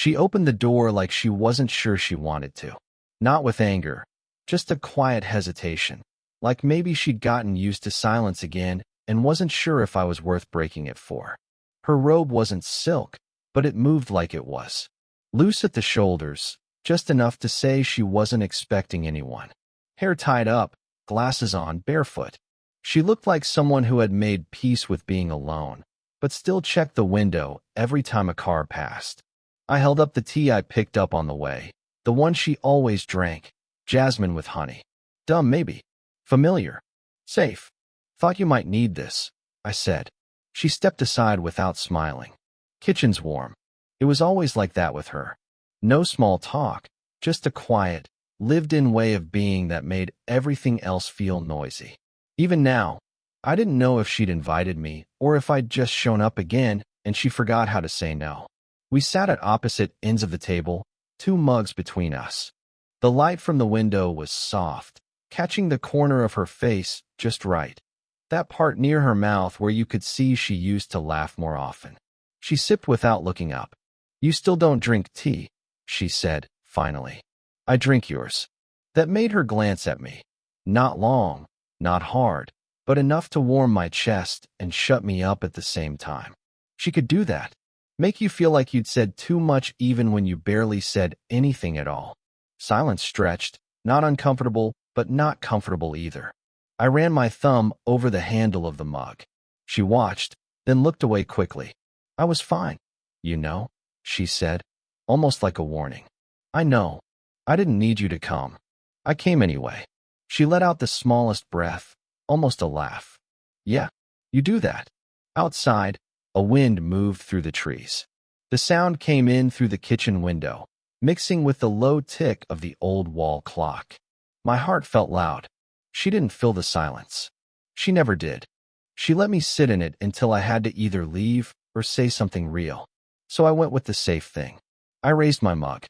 She opened the door like she wasn't sure she wanted to. Not with anger, just a quiet hesitation, like maybe she'd gotten used to silence again and wasn't sure if I was worth breaking it for. Her robe wasn't silk, but it moved like it was. Loose at the shoulders, just enough to say she wasn't expecting anyone. Hair tied up, glasses on, barefoot. She looked like someone who had made peace with being alone, but still checked the window every time a car passed. I held up the tea I picked up on the way, the one she always drank, jasmine with honey. Dumb, maybe. Familiar. Safe. Thought you might need this, I said. She stepped aside without smiling. Kitchen's warm. It was always like that with her. No small talk, just a quiet, lived-in way of being that made everything else feel noisy. Even now, I didn't know if she'd invited me or if I'd just shown up again and she forgot how to say no. We sat at opposite ends of the table, 2 mugs between us. The light from the window was soft, catching the corner of her face just right. That part near her mouth where you could see she used to laugh more often. She sipped without looking up. "You still don't drink tea," she said, finally. "I drink yours." That made her glance at me. Not long, not hard, but enough to warm my chest and shut me up at the same time. She could do that. Make you feel like you'd said too much even when you barely said anything at all. Silence stretched, not uncomfortable, but not comfortable either. I ran my thumb over the handle of the mug. She watched, then looked away quickly. "I was fine, you know," she said, almost like a warning. "I know. I didn't need you to come. I came anyway." She let out the smallest breath, almost a laugh. "Yeah, you do that." Outside, a wind moved through the trees. The sound came in through the kitchen window, mixing with the low tick of the old wall clock. My heart felt loud. She didn't fill the silence. She never did. She let me sit in it until I had to either leave or say something real. So I went with the safe thing. I raised my mug.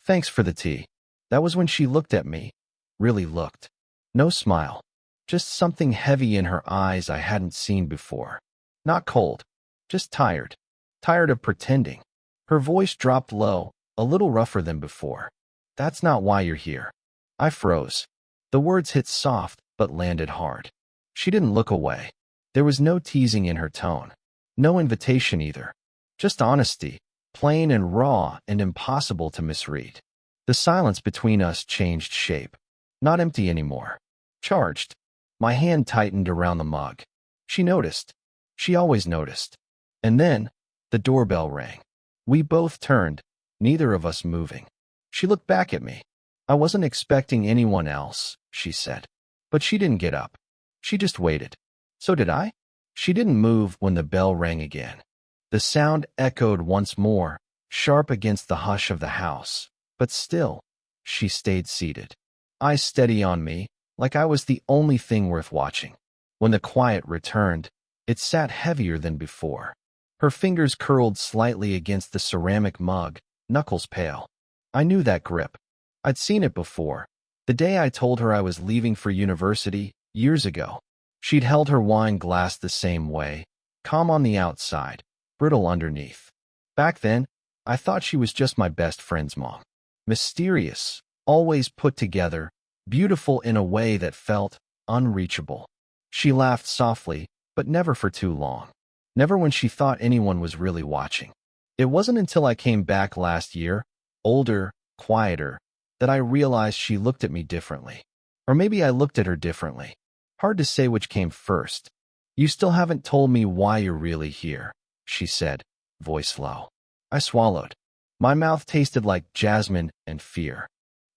"Thanks for the tea." That was when she looked at me. Really looked. No smile. Just something heavy in her eyes I hadn't seen before. Not cold. Just tired. Tired of pretending. Her voice dropped low, a little rougher than before. "That's not why you're here." I froze. The words hit soft, but landed hard. She didn't look away. There was no teasing in her tone. No invitation either. Just honesty, plain and raw and impossible to misread. The silence between us changed shape. Not empty anymore. Charged. My hand tightened around the mug. She noticed. She always noticed. And then, the doorbell rang. We both turned, neither of us moving. She looked back at me. "I wasn't expecting anyone else," she said. But she didn't get up. She just waited. So did I. She didn't move when the bell rang again. The sound echoed once more, sharp against the hush of the house. But still, she stayed seated. Eyes steady on me, like I was the only thing worth watching. When the quiet returned, it sat heavier than before. Her fingers curled slightly against the ceramic mug, knuckles pale. I knew that grip. I'd seen it before. The day I told her I was leaving for university, years ago. She'd held her wine glass the same way, calm on the outside, brittle underneath. Back then, I thought she was just my best friend's mom. Mysterious, always put together, beautiful in a way that felt unreachable. She laughed softly, but never for too long. Never when she thought anyone was really watching. It wasn't until I came back last year, older, quieter, that I realized she looked at me differently. Or maybe I looked at her differently. Hard to say which came first. "You still haven't told me why you're really here," she said, voice low. I swallowed. My mouth tasted like jasmine and fear.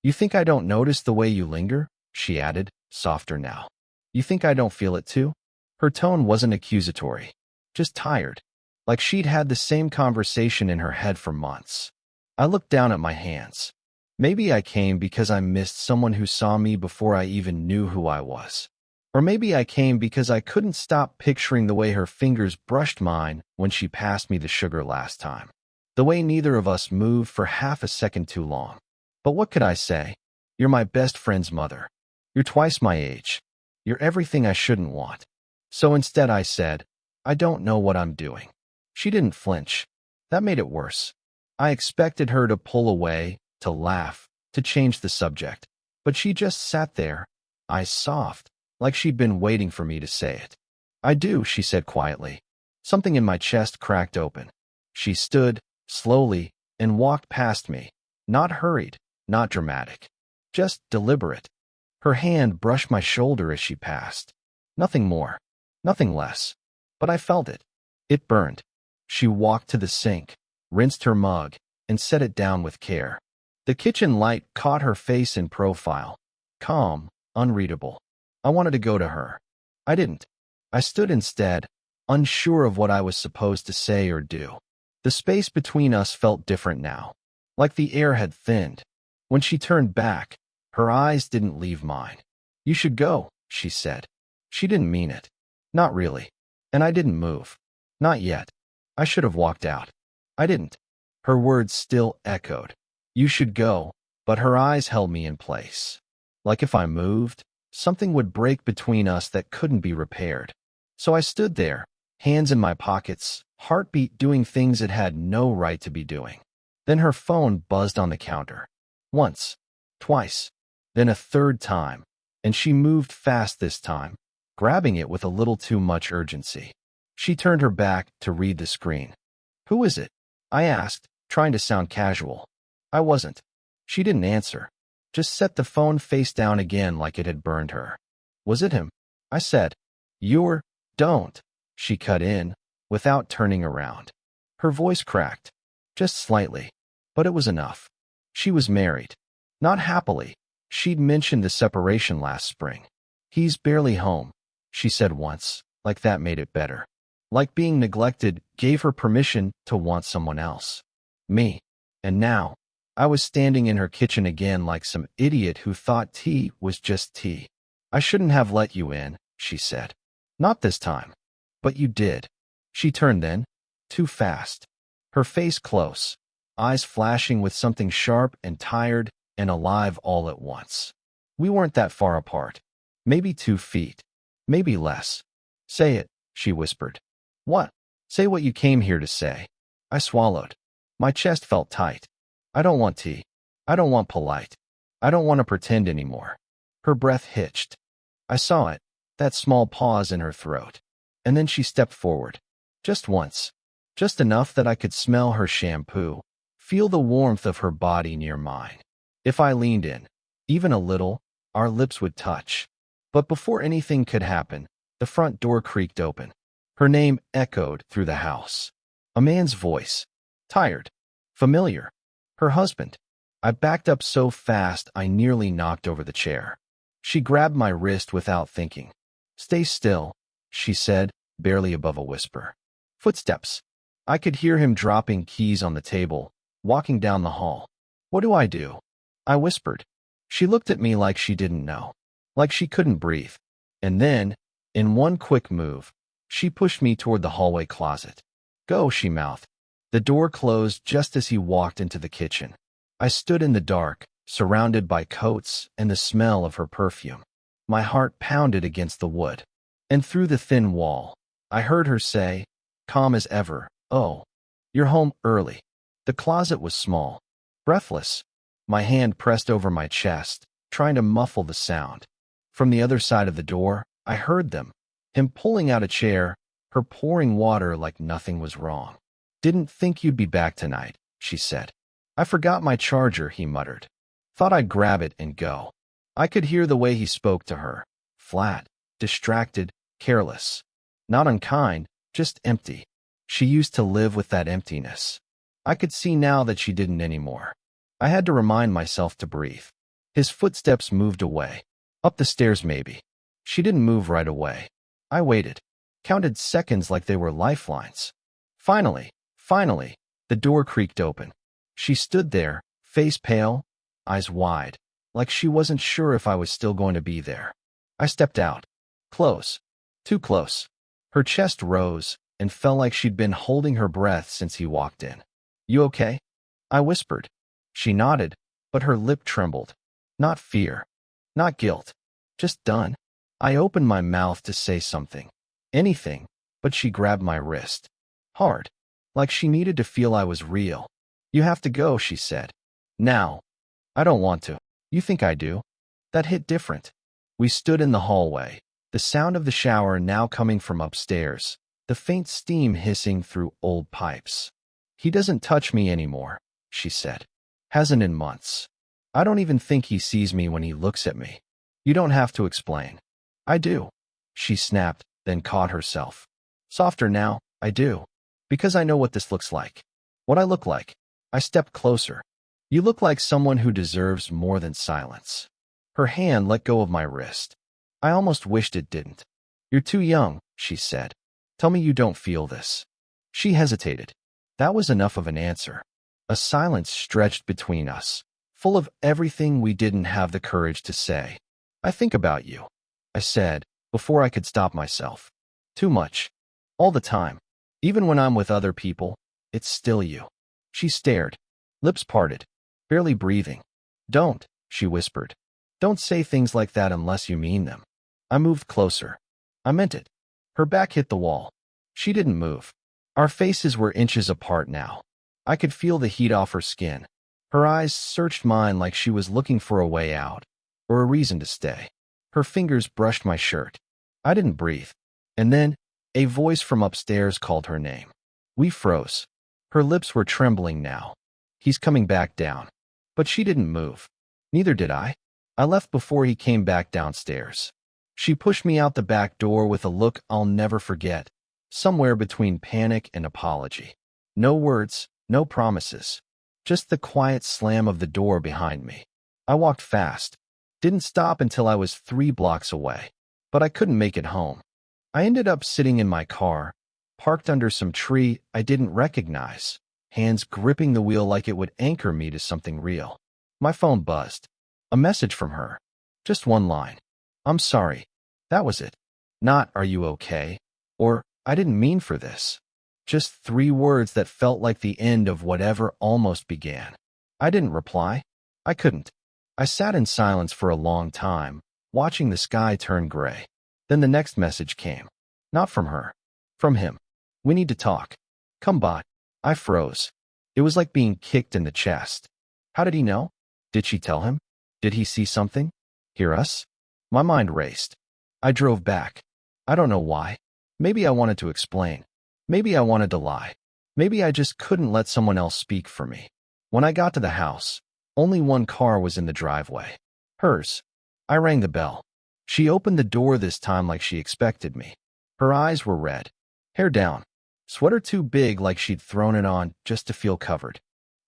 "You think I don't notice the way you linger?" she added, softer now. "You think I don't feel it too?" Her tone wasn't accusatory, just tired, like she'd had the same conversation in her head for months. I looked down at my hands. Maybe I came because I missed someone who saw me before I even knew who I was. Or maybe I came because I couldn't stop picturing the way her fingers brushed mine when she passed me the sugar last time. The way neither of us moved for half a second too long. But what could I say? You're my best friend's mother. You're twice my age. You're everything I shouldn't want. So instead I said, "I don't know what I'm doing." She didn't flinch. That made it worse. I expected her to pull away, to laugh, to change the subject. But she just sat there, eyes soft, like she'd been waiting for me to say it. I do, she said quietly. Something in my chest cracked open. She stood, slowly, and walked past me. Not hurried, not dramatic. Just deliberate. Her hand brushed my shoulder as she passed. Nothing more. Nothing less. But I felt it. It burned. She walked to the sink, rinsed her mug, and set it down with care. The kitchen light caught her face in profile. Calm, unreadable. I wanted to go to her. I didn't. I stood instead, unsure of what I was supposed to say or do. The space between us felt different now, like the air had thinned. When she turned back, her eyes didn't leave mine. You should go, she said. She didn't mean it. Not really. And I didn't move. Not yet. I should have walked out. I didn't. Her words still echoed. You should go, but her eyes held me in place. Like if I moved, something would break between us that couldn't be repaired. So I stood there, hands in my pockets, heartbeat doing things it had no right to be doing. Then her phone buzzed on the counter. Once, twice, then a third time, and she moved fast this time, grabbing it with a little too much urgency. She turned her back to read the screen. Who is it? I asked, trying to sound casual. I wasn't. She didn't answer. Just set the phone face down again like it had burned her. Was it him? I said. Don't. She cut in, without turning around. Her voice cracked. Just slightly. But it was enough. She was married. Not happily. She'd mentioned the separation last spring. He's barely home, she said once, like that made it better. Like being neglected gave her permission to want someone else. Me. And now, I was standing in her kitchen again like some idiot who thought tea was just tea. I shouldn't have let you in, she said. Not this time. But you did. She turned then. Too fast. Her face close, eyes flashing with something sharp and tired and alive all at once. We weren't that far apart. Maybe 2 feet. Maybe less. Say it, she whispered. What? Say what you came here to say. I swallowed. My chest felt tight. I don't want tea. I don't want polite. I don't want to pretend anymore. Her breath hitched. I saw it, that small pause in her throat. And then she stepped forward. Just once. Just enough that I could smell her shampoo, feel the warmth of her body near mine. If I leaned in, even a little, our lips would touch. But before anything could happen, the front door creaked open. Her name echoed through the house. A man's voice. Tired. Familiar. Her husband. I backed up so fast I nearly knocked over the chair. She grabbed my wrist without thinking. Stay still, she said, barely above a whisper. Footsteps. I could hear him dropping keys on the table, walking down the hall. What do I do? I whispered. She looked at me like she didn't know, like she couldn't breathe. And then, in one quick move, she pushed me toward the hallway closet. Go, she mouthed. The door closed just as he walked into the kitchen. I stood in the dark, surrounded by coats and the smell of her perfume. My heart pounded against the wood. And through the thin wall, I heard her say, calm as ever, oh, you're home early. The closet was small. Breathless. My hand pressed over my chest, trying to muffle the sound. From the other side of the door, I heard them. Him pulling out a chair, her pouring water like nothing was wrong. Didn't think you'd be back tonight, she said. I forgot my charger, he muttered. Thought I'd grab it and go. I could hear the way he spoke to her. Flat, distracted, careless. Not unkind, just empty. She used to live with that emptiness. I could see now that she didn't anymore. I had to remind myself to breathe. His footsteps moved away. Up the stairs maybe. She didn't move right away. I waited. Counted seconds like they were lifelines. Finally, the door creaked open. She stood there, face pale, eyes wide, like she wasn't sure if I was still going to be there. I stepped out. Close. Too close. Her chest rose and felt like she'd been holding her breath since he walked in. You okay? I whispered. She nodded, but her lip trembled. Not fear. Not guilt. Just done. I opened my mouth to say something. Anything, but she grabbed my wrist. Hard. Like she needed to feel I was real. You have to go, she said. Now. I don't want to. You think I do? That hit different. We stood in the hallway, the sound of the shower now coming from upstairs, the faint steam hissing through old pipes. He doesn't touch me anymore, she said. Hasn't in months. I don't even think he sees me when he looks at me. You don't have to explain. I do. She snapped, then caught herself. Softer now, I do. Because I know what this looks like. What I look like. I stepped closer. You look like someone who deserves more than silence. Her hand let go of my wrist. I almost wished it didn't. You're too young, she said. Tell me you don't feel this. She hesitated. That was enough of an answer. A silence stretched between us, full of everything we didn't have the courage to say. I think about you, I said, before I could stop myself. Too much. All the time. Even when I'm with other people, it's still you. She stared, lips parted, barely breathing. Don't, she whispered. Don't say things like that unless you mean them. I moved closer. I meant it. Her back hit the wall. She didn't move. Our faces were inches apart now. I could feel the heat off her skin. Her eyes searched mine like she was looking for a way out, or a reason to stay. Her fingers brushed my shirt. I didn't breathe. And then, a voice from upstairs called her name. We froze. Her lips were trembling now. He's coming back down. But she didn't move. Neither did I. I left before he came back downstairs. She pushed me out the back door with a look I'll never forget, somewhere between panic and apology. No words, no promises. Just the quiet slam of the door behind me. I walked fast. Didn't stop until I was 3 blocks away. But I couldn't make it home. I ended up sitting in my car, parked under some tree I didn't recognize, hands gripping the wheel like it would anchor me to something real. My phone buzzed. A message from her. Just one line. I'm sorry. That was it. Not, are you okay? Or, I didn't mean for this. Just 3 words that felt like the end of whatever almost began. I didn't reply. I couldn't. I sat in silence for a long time, watching the sky turn gray. Then the next message came. Not from her. From him. We need to talk. Come by. I froze. It was like being kicked in the chest. How did he know? Did she tell him? Did he see something? Hear us? My mind raced. I drove back. I don't know why. Maybe I wanted to explain. Maybe I wanted to lie. Maybe I just couldn't let someone else speak for me. When I got to the house, only one car was in the driveway. Hers. I rang the bell. She opened the door this time like she expected me. Her eyes were red. Hair down. Sweater too big like she'd thrown it on just to feel covered.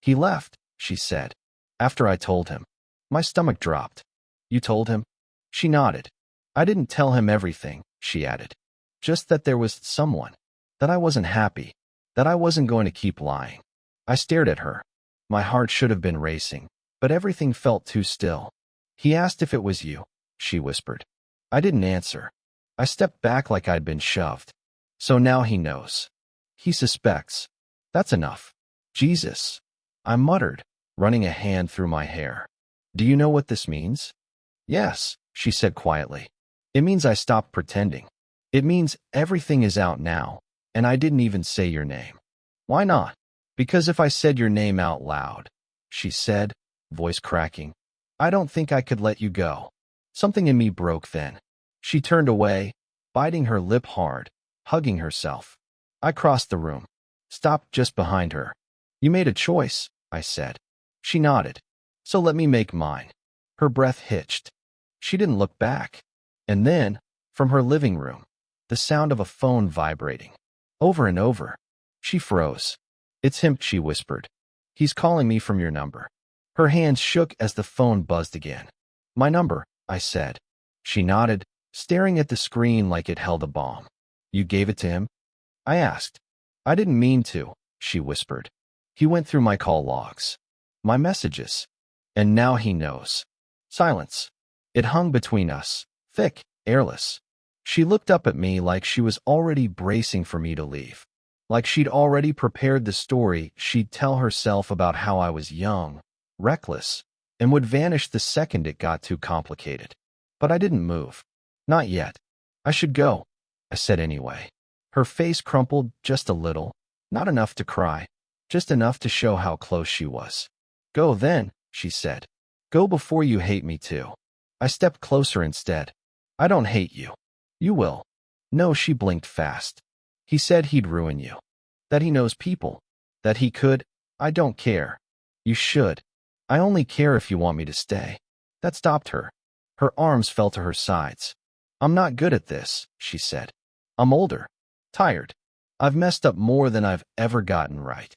He left, she said. After I told him. My stomach dropped. You told him? She nodded. I didn't tell him everything, she added. Just that there was someone. That I wasn't happy. That I wasn't going to keep lying. I stared at her. My heart should have been racing, but everything felt too still. He asked if it was you, she whispered. I didn't answer. I stepped back like I'd been shoved. So now he knows. He suspects. That's enough. Jesus. I muttered, running a hand through my hair. Do you know what this means? Yes, she said quietly. It means I stopped pretending. It means everything is out now, and I didn't even say your name. Why not? Because if I said your name out loud, she said, voice cracking, I don't think I could let you go. Something in me broke then. She turned away, biting her lip hard, hugging herself. I crossed the room, stopped just behind her. You made a choice, I said. She nodded. So let me make mine. Her breath hitched. She didn't look back. And then, from her living room, the sound of a phone vibrating. Over and over. She froze. It's him, she whispered. He's calling me from your number. Her hands shook as the phone buzzed again. My number, I said. She nodded, staring at the screen like it held a bomb. You gave it to him? I asked. I didn't mean to, she whispered. He went through my call logs. My messages. And now he knows. Silence. It hung between us, thick, airless. She looked up at me like she was already bracing for me to leave. Like she'd already prepared the story she'd tell herself about how I was young, reckless, and would vanish the second it got too complicated. But I didn't move. Not yet. I should go, I said anyway. Her face crumpled just a little, not enough to cry. just enough to show how close she was. Go then, she said. Go before you hate me too. I stepped closer instead. I don't hate you. You will. No, she blinked fast. He said he'd ruin you. That he knows people. That he could. I don't care. You should. I only care if you want me to stay. That stopped her. Her arms fell to her sides. I'm not good at this, she said. I'm older. Tired. I've messed up more than I've ever gotten right.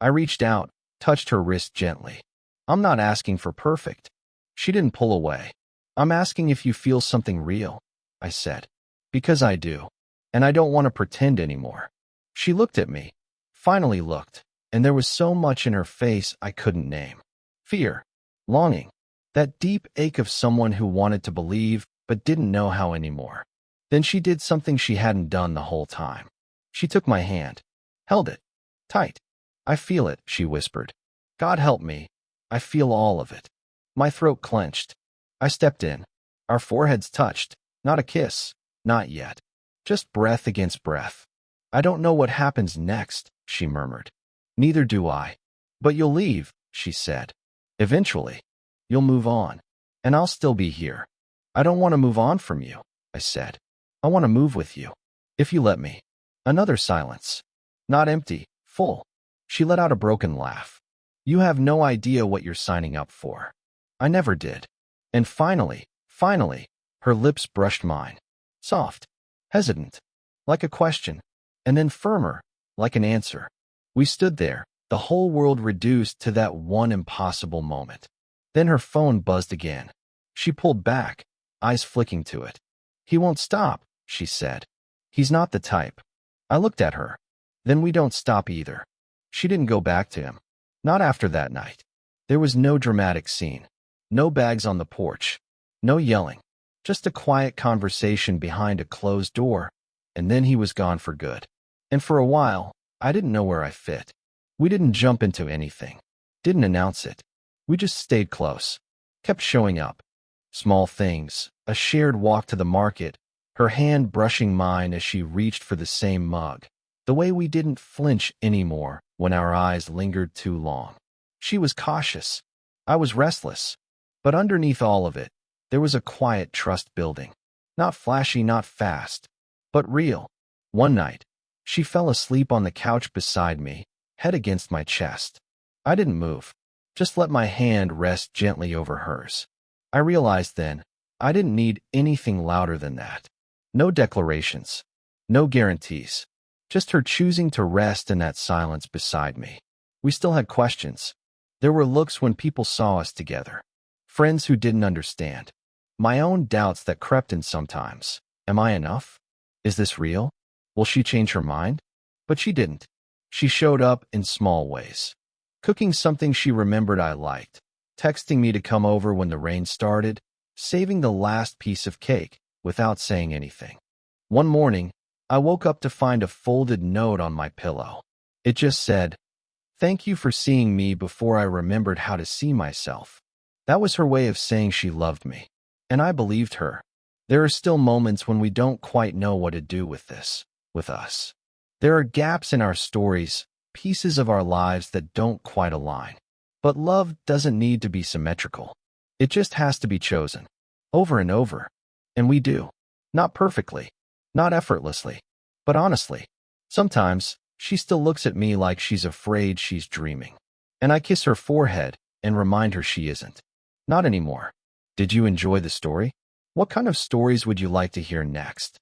I reached out, touched her wrist gently. I'm not asking for perfect. She didn't pull away. I'm asking if you feel something real, I said. Because I do. And I don't want to pretend anymore. She looked at me. Finally looked. And there was so much in her face I couldn't name. Fear. Longing. That deep ache of someone who wanted to believe but didn't know how anymore. Then she did something she hadn't done the whole time. She took my hand. Held it. Tight. I feel it, she whispered. God help me. I feel all of it. My throat clenched. I stepped in. Our foreheads touched. Not a kiss. Not yet. Just breath against breath. I don't know what happens next, she murmured. Neither do I. But you'll leave, she said. Eventually. You'll move on. And I'll still be here. I don't want to move on from you, I said. I want to move with you. If you let me. Another silence. Not empty, full. She let out a broken laugh. You have no idea what you're signing up for. I never did. And finally, her lips brushed mine. Soft. Hesitant. Like a question. And then firmer. Like an answer. We stood there, the whole world reduced to that one impossible moment. Then her phone buzzed again. She pulled back, eyes flicking to it. He won't stop, she said. He's not the type. I looked at her. Then we don't stop either. She didn't go back to him. Not after that night. There was no dramatic scene. No bags on the porch. No yelling. Just a quiet conversation behind a closed door. And then he was gone for good. And for a while, I didn't know where I fit. We didn't jump into anything. Didn't announce it. We just stayed close. Kept showing up. Small things. A shared walk to the market. Her hand brushing mine as she reached for the same mug. The way we didn't flinch anymore when our eyes lingered too long. She was cautious. I was restless. But underneath all of it, there was a quiet trust building. Not flashy, not fast, but real. One night, she fell asleep on the couch beside me, head against my chest. I didn't move. Just let my hand rest gently over hers. I realized then, I didn't need anything louder than that. No declarations. No guarantees. Just her choosing to rest in that silence beside me. We still had questions. There were looks when people saw us together. Friends who didn't understand. My own doubts that crept in sometimes. Am I enough? Is this real? Will she change her mind? But she didn't. She showed up in small ways. Cooking something she remembered I liked. Texting me to come over when the rain started. Saving the last piece of cake without saying anything. One morning, I woke up to find a folded note on my pillow. It just said, "Thank you for seeing me before I remembered how to see myself." That was her way of saying she loved me. And I believed her. There are still moments when we don't quite know what to do with this, with us. There are gaps in our stories, pieces of our lives that don't quite align. But love doesn't need to be symmetrical. It just has to be chosen. Over and over. And we do. Not perfectly. Not effortlessly. But honestly. Sometimes, she still looks at me like she's afraid she's dreaming. And I kiss her forehead and remind her she isn't. Not anymore. Did you enjoy the story? What kind of stories would you like to hear next?